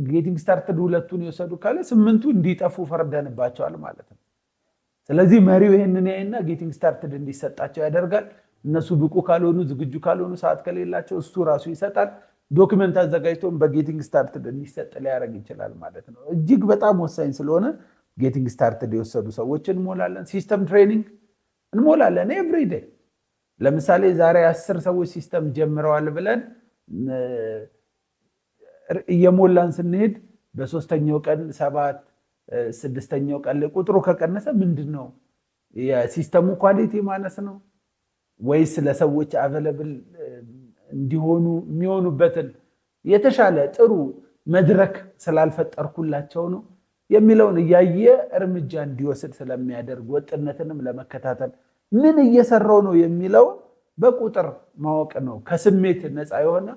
[SPEAKER 1] ጌቲንግ ስታርትድ 2ቱን የወሰዱ ካለ 8ቱ እንዲጠፉ ፈርደንባቸዋል ማለት ነው። ስለዚህ መሪው ይህንን ያይና ጌቲንግ ስታርትድ እንዲሰጣቸው ያደርጋል። እነሱ ብቁ ካልሆኑ ዝግጁ ካልሆኑ ሰዓት ከሌላቸው እሱ ራሱ ይሰጣል። ዶክመንት አዘጋጅቶም በጌቲንግ ስታርትድ እንዲሰጥ ሊያደርግ ይችላል ማለት ነው። እጅግ በጣም ወሳኝ ስለሆነ ጌቲንግ ስታርትድ የወሰዱ ሰዎች እንሞላለን። ሲስተም ትሬኒንግ እንሞላለን ኤቭሪ ዴይ። ለምሳሌ ዛሬ 10 ሰዎች ሲስተም ጀምረዋል ብለን እየሞላን ስንሄድ በ3ኛው ቀን 7 6ኛው ቀን ላይ ቁጥሩ ከቀነሰ ምንድን ነው የሲስተሙ ኳሊቲ ማነስ ነው ወይስ ለሰዎች አቬለብል እንዲሆኑ የሚሆኑበትን የተሻለ ጥሩ መድረክ ስላልፈጠርኩላቸው ነው የሚለውን እያየ እርምጃ እንዲወስድ ስለሚያደርግ ወጥነትንም ለመከታተል ምን እየሰራው ነው የሚለውን በቁጥር ማወቅ ነው። ከስሜት ነፃ የሆነ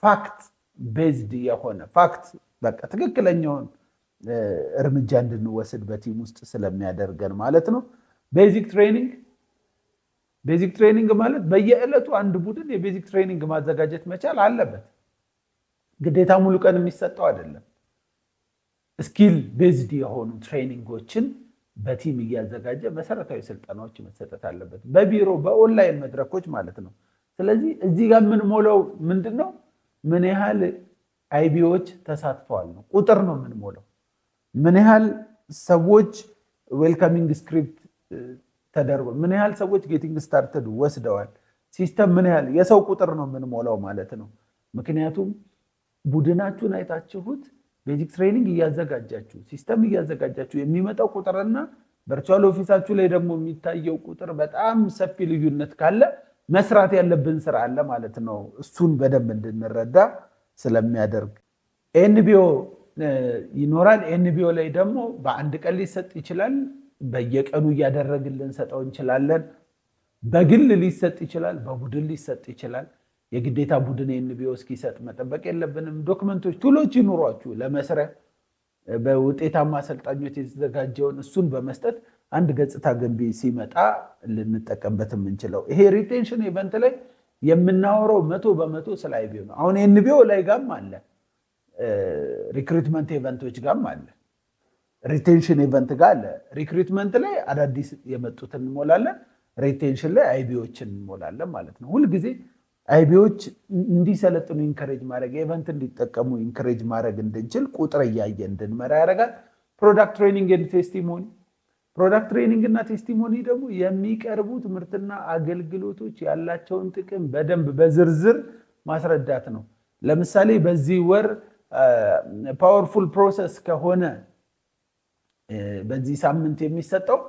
[SPEAKER 1] ፋክት ቤዝድ የሆነ ፋክት በቃ ትክክለኛውን እርምጃ እንድንወስድ በቲም ውስጥ ስለሚያደርገን ማለት ነው። ቤዚክ ትሬኒንግ ማለት በየዕለቱ አንድ ቡድን የቤዚክ ትሬኒንግ ማዘጋጀት መቻል አለበት። ግዴታ ሙሉ ቀን የሚሰጠው አይደለም። ስኪል ቤዝድ የሆኑ ትሬኒንጎችን በቲም እያዘጋጀ መሰረታዊ ስልጠናዎች መሰጠት አለበት፣ በቢሮ በኦንላይን መድረኮች ማለት ነው። ስለዚህ እዚህ ጋር የምንሞላው ምንድነው? ምን ያህል አይቢዎች ተሳትፈዋል ነው፣ ቁጥር ነው የምንሞላው። ምን ያህል ሰዎች ዌልካሚንግ ስክሪፕት ተደርጎ፣ ምን ያህል ሰዎች ጌቲንግ ስታርትድ ወስደዋል፣ ሲስተም ምን ያህል የሰው ቁጥር ነው የምንሞላው ማለት ነው። ምክንያቱም ቡድናችሁን አይታችሁት ቤዚክ ትሬኒንግ እያዘጋጃችሁ ሲስተም እያዘጋጃችሁ የሚመጣው ቁጥርና ቨርቹዋል ኦፊሳችሁ ላይ ደግሞ የሚታየው ቁጥር በጣም ሰፊ ልዩነት ካለ መስራት ያለብን ስራ አለ ማለት ነው። እሱን በደንብ እንድንረዳ ስለሚያደርግ ኤንቢኦ ይኖራል። ኤንቢኦ ላይ ደግሞ በአንድ ቀን ሊሰጥ ይችላል፣ በየቀኑ እያደረግን ልንሰጠው እንችላለን። በግል ሊሰጥ ይችላል፣ በቡድን ሊሰጥ ይችላል። የግዴታ ቡድን ኤንቢኦ እስኪሰጥ መጠበቅ የለብንም። ዶክመንቶች ቱሎች ይኖሯችሁ ለመስሪያ በውጤታማ አሰልጣኞች የተዘጋጀውን እሱን በመስጠት አንድ ገጽታ ገንቢ ሲመጣ ልንጠቀምበት የምንችለው ይሄ ሪቴንሽን ኢቨንት ላይ የምናወራው 100% ስለ አይቢኦ ነው። አሁን ኤንቢኦ ላይ ጋም አለ፣ ሪክሩትመንት ኢቨንቶች ጋም አለ፣ ሪቴንሽን ኢቨንት ጋር አለ። ሪክሩትመንት ላይ አዳዲስ የመጡትን እንሞላለን፣ ሪቴንሽን ላይ አይቢኦችን እንሞላለን ማለት ነው። ሁልጊዜ አይቢዎች እንዲሰለጥኑ ኢንከሬጅ ማድረግ፣ ኢቨንት እንዲጠቀሙ ኢንከሬጅ ማድረግ እንድንችል ቁጥር እያየ እንድንመራ ያደርጋል። ፕሮዳክት ትሬኒንግ ኤንድ ቴስቲሞኒ፣ ፕሮዳክት ትሬኒንግ እና ቴስቲሞኒ ደግሞ የሚቀርቡት ምርትና አገልግሎቶች ያላቸውን ጥቅም በደንብ በዝርዝር ማስረዳት ነው። ለምሳሌ በዚህ ወር ፓወርፉል ፕሮሰስ ከሆነ በዚህ ሳምንት የሚሰጠው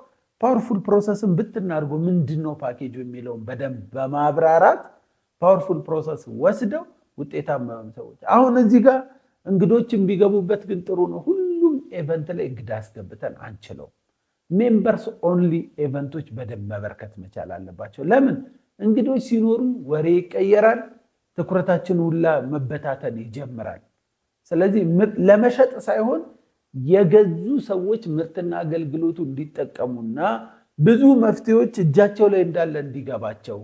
[SPEAKER 1] ፓወርፉል ፕሮሰስን ብትናርጎ ምንድነው ፓኬጁ የሚለውን በደንብ በማብራራት ፓወርፉል ፕሮሰስ ወስደው ውጤታማ ሰዎች። አሁን እዚህ ጋር እንግዶችን ቢገቡበት ግን ጥሩ ነው። ሁሉም ኢቨንት ላይ እንግዳ አስገብተን አንችለው። ሜምበርስ ኦንሊ ኢቨንቶች በደንብ መበርከት መቻል አለባቸው። ለምን? እንግዶች ሲኖሩ ወሬ ይቀየራል፣ ትኩረታችን ሁላ መበታተን ይጀምራል። ስለዚህ ለመሸጥ ሳይሆን የገዙ ሰዎች ምርትና አገልግሎቱ እንዲጠቀሙና ብዙ መፍትሄዎች እጃቸው ላይ እንዳለ እንዲገባቸው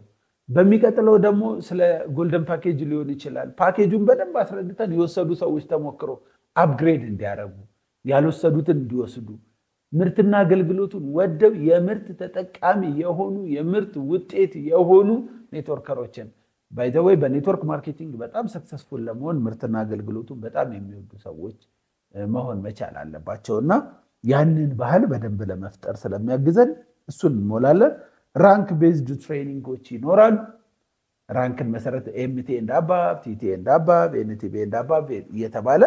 [SPEAKER 1] በሚቀጥለው ደግሞ ስለ ጎልደን ፓኬጅ ሊሆን ይችላል። ፓኬጁን በደንብ አስረድተን የወሰዱ ሰዎች ተሞክሮ አፕግሬድ እንዲያደርጉ፣ ያልወሰዱትን እንዲወስዱ፣ ምርትና አገልግሎቱን ወደው የምርት ተጠቃሚ የሆኑ የምርት ውጤት የሆኑ ኔትወርከሮችን ባይዘወይ በኔትወርክ ማርኬቲንግ በጣም ሰክሰስፉል ለመሆን ምርትና አገልግሎቱን በጣም የሚወዱ ሰዎች መሆን መቻል አለባቸው እና ያንን ባህል በደንብ ለመፍጠር ስለሚያግዘን እሱን እንሞላለን። ራንክ ቤዝድ ትሬኒንጎች ይኖራሉ። ራንክን መሰረት ኤምቲ ኤንድ አባብ፣ ቲቲ ኤንድ አባብ፣ ኤንቲቢ ኤንድ አባብ እየተባለ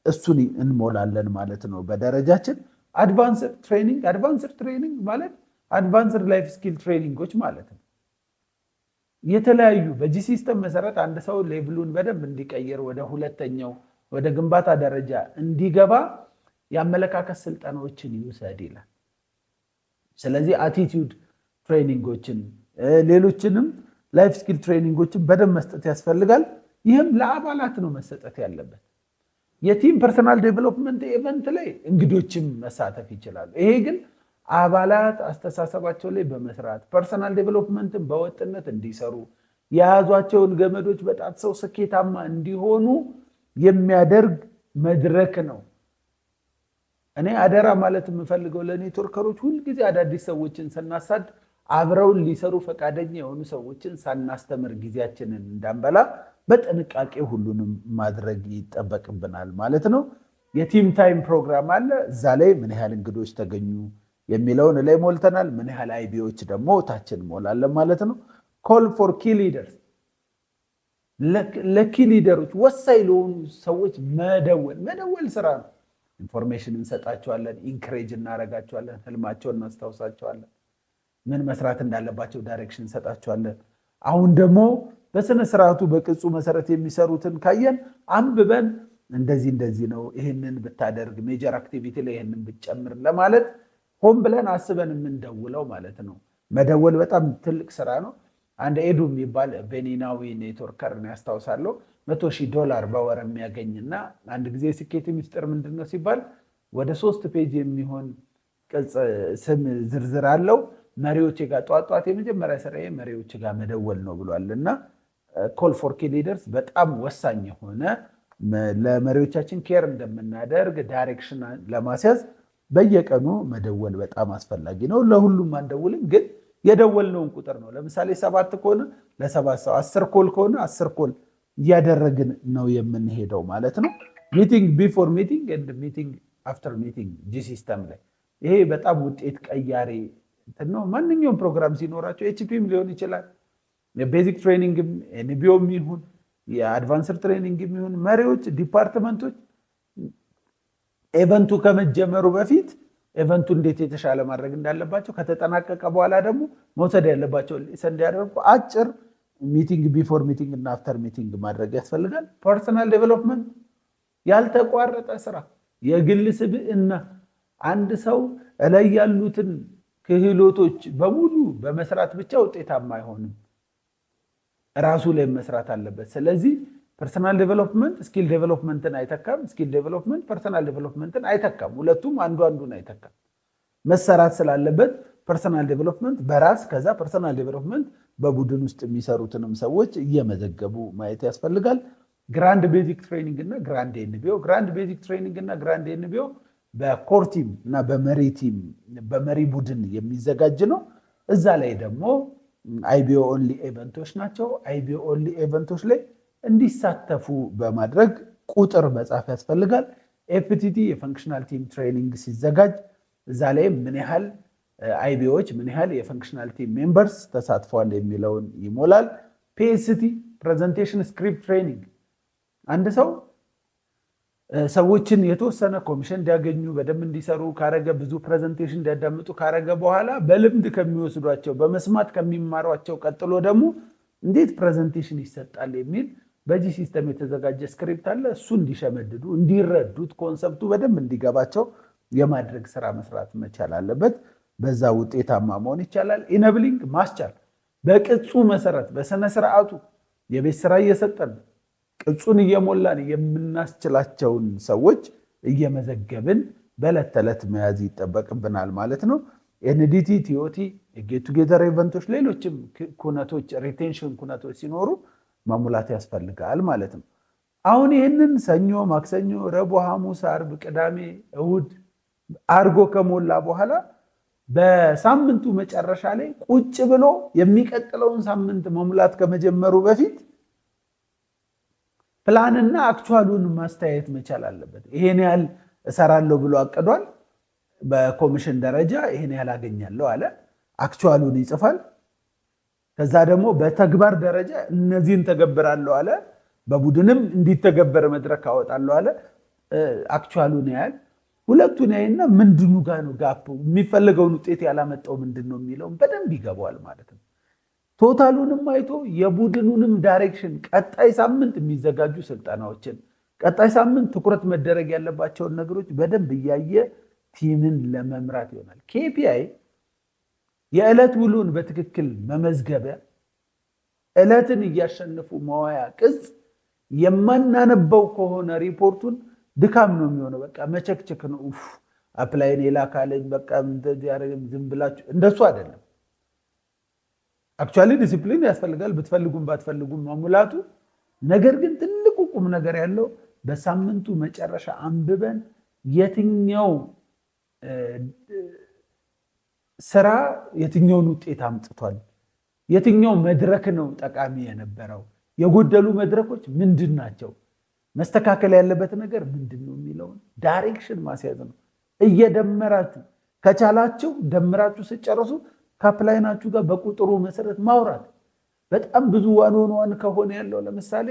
[SPEAKER 1] እሱን እንሞላለን ማለት ነው በደረጃችን። አድቫንስድ ትሬኒንግ ማለት አድቫንስድ ላይፍ ስኪል ትሬኒንጎች ማለት ነው። የተለያዩ በጂ ሲስተም መሰረት አንድ ሰው ሌቭሉን በደንብ እንዲቀይር ወደ ሁለተኛው ወደ ግንባታ ደረጃ እንዲገባ የአመለካከት ስልጠናዎችን ይውሰድ ይላል። ስለዚህ አቲቲዩድ ትሬኒንጎችን ሌሎችንም ላይፍ ስኪል ትሬኒንጎችን በደንብ መስጠት ያስፈልጋል። ይህም ለአባላት ነው መሰጠት ያለበት። የቲም ፐርሰናል ዴቨሎፕመንት ኢቨንት ላይ እንግዶችም መሳተፍ ይችላሉ። ይሄ ግን አባላት አስተሳሰባቸው ላይ በመስራት ፐርሰናል ዴቨሎፕመንትን በወጥነት እንዲሰሩ የያዟቸውን ገመዶች በጣጥሰው ስኬታማ እንዲሆኑ የሚያደርግ መድረክ ነው። እኔ አደራ ማለት የምፈልገው ለኔትወርከሮች ሁልጊዜ አዳዲስ ሰዎችን ስናሳድ አብረውን ሊሰሩ ፈቃደኛ የሆኑ ሰዎችን ሳናስተምር ጊዜያችንን እንዳንበላ በጥንቃቄ ሁሉንም ማድረግ ይጠበቅብናል ማለት ነው። የቲም ታይም ፕሮግራም አለ። እዛ ላይ ምን ያህል እንግዶች ተገኙ የሚለውን ላይ ሞልተናል። ምን ያህል አይቢዎች ደግሞ ታችን ሞላለን ማለት ነው። ኮል ፎር ኪ ሊደርስ፣ ለኪ ሊደሮች ወሳኝ ለሆኑ ሰዎች መደወል ስራ ነው። ኢንፎርሜሽን እንሰጣቸዋለን፣ ኢንክሬጅ እናረጋቸዋለን፣ ህልማቸውን እናስታውሳቸዋለን፣ ምን መስራት እንዳለባቸው ዳይሬክሽን እንሰጣቸዋለን። አሁን ደግሞ በስነ ስርዓቱ በቅጹ መሰረት የሚሰሩትን ካየን አንብበን እንደዚህ ነው ይህንን ብታደርግ ሜጀር አክቲቪቲ ላይ ይህንን ብትጨምር ለማለት ሆን ብለን አስበን የምንደውለው ማለት ነው። መደወል በጣም ትልቅ ስራ ነው። አንድ ኤዱ የሚባል ቤኒናዊ ኔትወርከርን ያስታውሳለሁ። $100,000 በወር የሚያገኝና አንድ ጊዜ ስኬት ሚስጥር ምንድነው ሲባል ወደ 3 ፔጅ የሚሆን ቅጽ ስም ዝርዝር አለው። መሪዎች ጋር ጧጧት የመጀመሪያ ስራዬ መሪዎች ጋር መደወል ነው ብሏል እና ኮል ፎር ኪ ሊደርስ በጣም ወሳኝ የሆነ ለመሪዎቻችን ኬር እንደምናደርግ ዳይሬክሽን ለማስያዝ በየቀኑ መደወል በጣም አስፈላጊ ነው። ለሁሉም አንደውልም፣ ግን የደወልነውን ቁጥር ነው። ለምሳሌ 7 ከሆነ ለ7 ሰው፣ 10 ኮል ከሆነ 10 ኮል እያደረግን ነው የምንሄደው ማለት ነው። ሚቲንግ ቢፎር ሚቲንግ ኤንድ ሚቲንግ አፍተር ሚቲንግ ጂ ሲስተም ላይ ይሄ በጣም ውጤት ቀያሪ ነው። ማንኛውም ፕሮግራም ሲኖራቸው ኤችፒም ሊሆን ይችላል፣ የቤዚክ ትሬኒንግም ኤንቢኦም ይሁን የአድቫንስድ ትሬኒንግም ይሁን መሪዎች ዲፓርትመንቶች ኤቨንቱ ከመጀመሩ በፊት ኤቨንቱ እንዴት የተሻለ ማድረግ እንዳለባቸው ከተጠናቀቀ በኋላ ደግሞ መውሰድ ያለባቸው እንዲያደርጉ አጭር ሚቲንግ ቢፎር ሚቲንግ እና አፍተር ሚቲንግ ማድረግ ያስፈልጋል። ፐርሰናል ዴቨሎፕመንት ያልተቋረጠ ስራ፣ የግል ስብዕና። አንድ ሰው ላይ ያሉትን ክህሎቶች በሙሉ በመስራት ብቻ ውጤታማ አይሆንም፣ ራሱ ላይ መስራት አለበት። ስለዚህ ፐርሰናል ዴቨሎፕመንት ስኪል ዴቨሎፕመንትን አይተካም፣ ስኪል ዴቨሎፕመንት ፐርሰናል ዴቨሎፕመንትን አይተካም። ሁለቱም አንዱን አይተካም። መሰራት ስላለበት ፐርሰናል ዴቨሎፕመንት በራስ ከዛ ፐርሰናል ዴቨሎፕመንት በቡድን ውስጥ የሚሰሩትንም ሰዎች እየመዘገቡ ማየት ያስፈልጋል። ግራንድ ቤዚክ ትሬኒንግ እና ግራንድ ኤንቢኦ፣ ግራንድ ቤዚክ ትሬኒንግ እና ግራንድ ኤንቢኦ በኮር ቲም እና በመሪ ቲም በመሪ ቡድን የሚዘጋጅ ነው። እዛ ላይ ደግሞ አይቢኦ ኦንሊ ኤቨንቶች ናቸው። አይቢኦ ኦንሊ ኤቨንቶች ላይ እንዲሳተፉ በማድረግ ቁጥር መጻፍ ያስፈልጋል። ኤፍቲቲ የፈንክሽናል ቲም ትሬኒንግ ሲዘጋጅ እዛ ላይ ምን ያህል አይቢዎች ምን ያህል የፈንክሽናል ቲም ሜምበርስ ተሳትፈዋል የሚለውን ይሞላል። ፒኤስቲ ፕሬዘንቴሽን ስክሪፕት ትሬኒንግ አንድ ሰው ሰዎችን የተወሰነ ኮሚሽን እንዲያገኙ በደንብ እንዲሰሩ ካረገ፣ ብዙ ፕሬዘንቴሽን እንዲያዳምጡ ካረገ በኋላ በልምድ ከሚወስዷቸው በመስማት ከሚማሯቸው ቀጥሎ ደግሞ እንዴት ፕሬዘንቴሽን ይሰጣል የሚል በጂ ሲስተም የተዘጋጀ ስክሪፕት አለ። እሱ እንዲሸመድዱ እንዲረዱት ኮንሰፕቱ በደንብ እንዲገባቸው የማድረግ ስራ መስራት መቻል አለበት። በዛ ውጤታማ መሆን ይቻላል። ኢነብሊንግ ማስቻል በቅጹ መሰረት በስነ ስርዓቱ የቤት ስራ እየሰጠን ቅጹን እየሞላን የምናስችላቸውን ሰዎች እየመዘገብን በዕለት ተዕለት መያዝ ይጠበቅብናል ማለት ነው። ኤንዲቲ፣ ቲኦቲ፣ የጌት ቱጌዘር ኢቨንቶች፣ ሌሎችም ኩነቶች ሪቴንሽን ኩነቶች ሲኖሩ መሙላት ያስፈልጋል ማለት ነው። አሁን ይህንን ሰኞ፣ ማክሰኞ፣ ረቡዕ፣ ሐሙስ፣ ዓርብ፣ ቅዳሜ፣ እሁድ አርጎ ከሞላ በኋላ በሳምንቱ መጨረሻ ላይ ቁጭ ብሎ የሚቀጥለውን ሳምንት መሙላት ከመጀመሩ በፊት ፕላንና አክቹዋሉን ማስተያየት መቻል አለበት። ይሄን ያህል እሰራለሁ ብሎ አቅዷል። በኮሚሽን ደረጃ ይሄን ያህል አገኛለሁ አለ። አክቹዋሉን ይጽፋል። ከዛ ደግሞ በተግባር ደረጃ እነዚህን ተገብራለሁ አለ። በቡድንም እንዲተገበር መድረክ አወጣለሁ አለ። አክቹዋሉን ያህል ሁለቱን ያይና ምንድኑ ጋር ነው ጋፕ፣ የሚፈልገውን ውጤት ያላመጣው ምንድነው የሚለውን በደንብ ይገባዋል ማለት ነው። ቶታሉንም አይቶ የቡድኑንም ዳይሬክሽን፣ ቀጣይ ሳምንት የሚዘጋጁ ስልጠናዎችን፣ ቀጣይ ሳምንት ትኩረት መደረግ ያለባቸውን ነገሮች በደንብ እያየ ቲምን ለመምራት ይሆናል። ኬፒአይ የዕለት ውሉን በትክክል መመዝገቢያ፣ ዕለትን እያሸነፉ መዋያ ቅጽ። የማናነበው ከሆነ ሪፖርቱን ድካም ነው የሚሆነው። በቃ መቸክቸክ ነው። አፕላይን የላካለኝ በቃ ዝም ብላችሁ እንደሱ አይደለም። አክቹዋሊ ዲሲፕሊን ያስፈልጋል፣ ብትፈልጉም ባትፈልጉም መሙላቱ። ነገር ግን ትልቁ ቁም ነገር ያለው በሳምንቱ መጨረሻ አንብበን የትኛው ስራ የትኛውን ውጤት አምጥቷል፣ የትኛው መድረክ ነው ጠቃሚ የነበረው፣ የጎደሉ መድረኮች ምንድን ናቸው፣ መስተካከል ያለበት ነገር ምንድን ነው የሚለውን ዳይሬክሽን ማስያዝ ነው። እየደመራችሁ ከቻላችሁ ደምራችሁ ስጨርሱ ከአፕላይናችሁ ጋር በቁጥሩ መሰረት ማውራት። በጣም ብዙ ዋን ከሆነ ያለው ለምሳሌ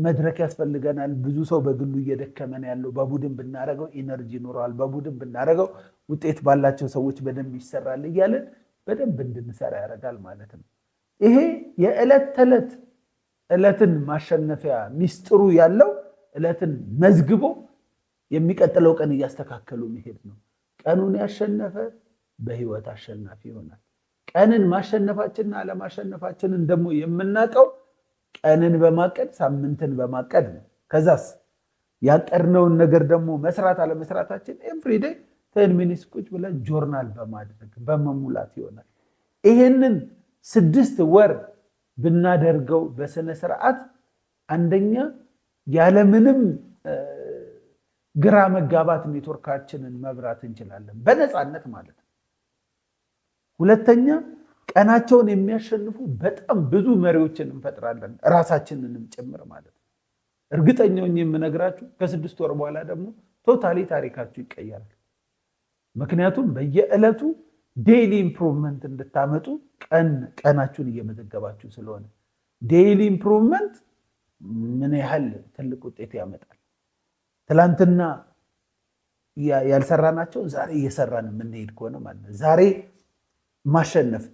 [SPEAKER 1] መድረክ ያስፈልገናል። ብዙ ሰው በግሉ እየደከመን ያለው በቡድን ብናደርገው ኢነርጂ ይኖረዋል፣ በቡድን ብናደርገው ውጤት ባላቸው ሰዎች በደንብ ይሰራል እያለን በደንብ እንድንሰራ ያደርጋል ማለት ነው። ይሄ የዕለት ተዕለት ዕለትን ማሸነፊያ ሚስጥሩ ያለው ዕለትን መዝግቦ የሚቀጥለው ቀን እያስተካከሉ መሄድ ነው። ቀኑን ያሸነፈ በህይወት አሸናፊ ይሆናል። ቀንን ማሸነፋችንና አለማሸነፋችንን ደግሞ የምናውቀው ቀንን በማቀድ ሳምንትን በማቀድ ነው። ከዛስ ያቀድነውን ነገር ደግሞ መስራት አለመስራታችን ኤቭሪዴይ 10 ሚኒትስ ቁጭ ብለን ጆርናል በማድረግ በመሙላት ይሆናል። ይሄንን 6 ወር ብናደርገው በስነ ስርዓት አንደኛ ያለምንም ግራ መጋባት ኔትወርካችንን መብራት እንችላለን፣ በነፃነት ማለት ነው። ሁለተኛ ቀናቸውን የሚያሸንፉ በጣም ብዙ መሪዎችን እንፈጥራለን፣ ራሳችንንም ጭምር ማለት ነው። እርግጠኛውን የምነግራችሁ ከ6 ወር በኋላ ደግሞ ቶታሊ ታሪካችሁ ይቀየራል። ምክንያቱም በየዕለቱ ዴይሊ ኢምፕሩቭመንት እንድታመጡ ቀናችሁን እየመዘገባችሁ ስለሆነ ዴይሊ ኢምፕሩቭመንት ምን ያህል ትልቅ ውጤት ያመጣል። ትላንትና ያልሰራናቸው ዛሬ እየሰራን የምንሄድ ከሆነ ማለት ነው። ዛሬ ማሸነፍ፣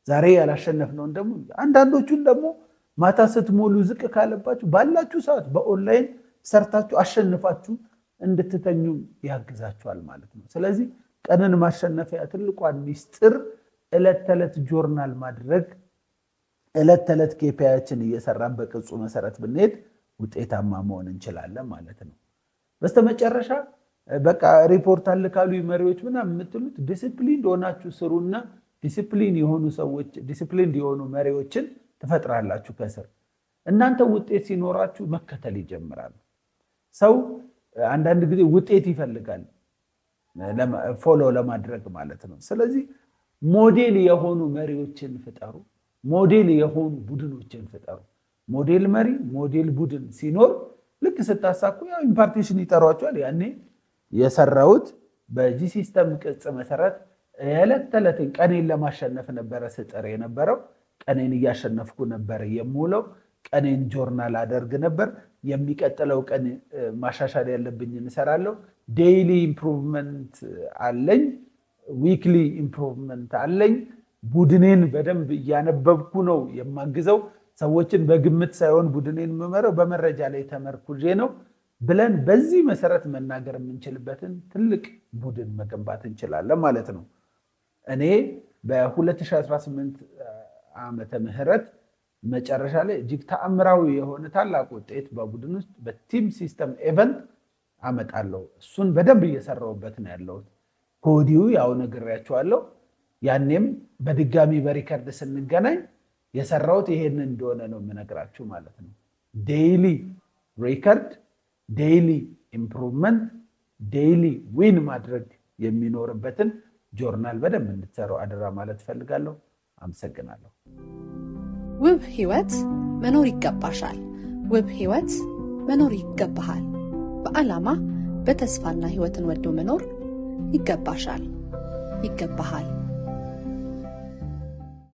[SPEAKER 1] ዛሬ ያላሸነፍነውን ደግሞ አንዳንዶቹን ደግሞ ማታ ስትሞሉ ዝቅ ካለባችሁ ባላችሁ ሰዓት በኦንላይን ሰርታችሁ አሸንፋችሁ እንድትተኙ ያግዛችኋል ማለት ነው። ስለዚህ ቀንን ማሸነፊያ ትልቋን ሚስጥር ዕለት ተዕለት ጆርናል ማድረግ፣ ዕለት ተዕለት ኬፒአይያችን እየሰራን በቅጹ መሰረት ብንሄድ ውጤታማ መሆን እንችላለን ማለት ነው። በስተመጨረሻ በቃ ሪፖርት አልካሉ መሪዎች ምናምን የምትሉት ዲሲፕሊን ሆናችሁ ስሩና ዲሲፕሊን የሆኑ ሰዎች ዲሲፕሊን የሆኑ መሪዎችን ትፈጥራላችሁ ከስር። እናንተ ውጤት ሲኖራችሁ መከተል ይጀምራሉ። ሰው አንዳንድ ጊዜ ውጤት ይፈልጋል ፎሎ ለማድረግ ማለት ነው። ስለዚህ ሞዴል የሆኑ መሪዎችን ፍጠሩ፣ ሞዴል የሆኑ ቡድኖችን ፍጠሩ። ሞዴል መሪ ሞዴል ቡድን ሲኖር ልክ ስታሳኩ ያው ኢምፓርቴሽን ይጠሯቸዋል። ያኔ የሰራሁት በጂ ሲስተም ቅጽ መሰረት የዕለት ተዕለትን ቀኔን ለማሸነፍ ነበረ ስጥር የነበረው። ቀኔን እያሸነፍኩ ነበር የምውለው። ቀኔን ጆርናል አደርግ ነበር። የሚቀጥለው ቀን ማሻሻል ያለብኝን እሰራለሁ። ዴይሊ ኢምፕሩቭመንት አለኝ፣ ዊክሊ ኢምፕሩቭመንት አለኝ። ቡድኔን በደንብ እያነበብኩ ነው የማግዘው። ሰዎችን በግምት ሳይሆን ቡድኔን የምመረው በመረጃ ላይ ተመርኩዤ ነው ብለን በዚህ መሰረት መናገር የምንችልበትን ትልቅ ቡድን መገንባት እንችላለን ማለት ነው። እኔ በ2018 ዓመተ ምህረት መጨረሻ ላይ እጅግ ተአምራዊ የሆነ ታላቅ ውጤት በቡድን ውስጥ በቲም ሲስተም ኢቨንት አመጣለሁ። እሱን በደንብ እየሰራሁበት ነው ያለሁት። ከወዲሁ ያው ነግሬያቸዋለሁ። ያኔም በድጋሚ በሪከርድ ስንገናኝ የሰራሁት ይሄንን እንደሆነ ነው የምነግራችሁ ማለት ነው። ዴይሊ ሪከርድ፣ ዴይሊ ኢምፕሩቭመንት፣ ዴይሊ ዊን ማድረግ የሚኖርበትን ጆርናል በደንብ እንድትሰራው አደራ ማለት ፈልጋለሁ። አመሰግናለሁ።
[SPEAKER 2] ውብ ህይወት መኖር ይገባሻል። ውብ ህይወት መኖር ይገባሃል። በዓላማ በተስፋና ህይወትን ወዶ መኖር ይገባሻል፣ ይገባሃል።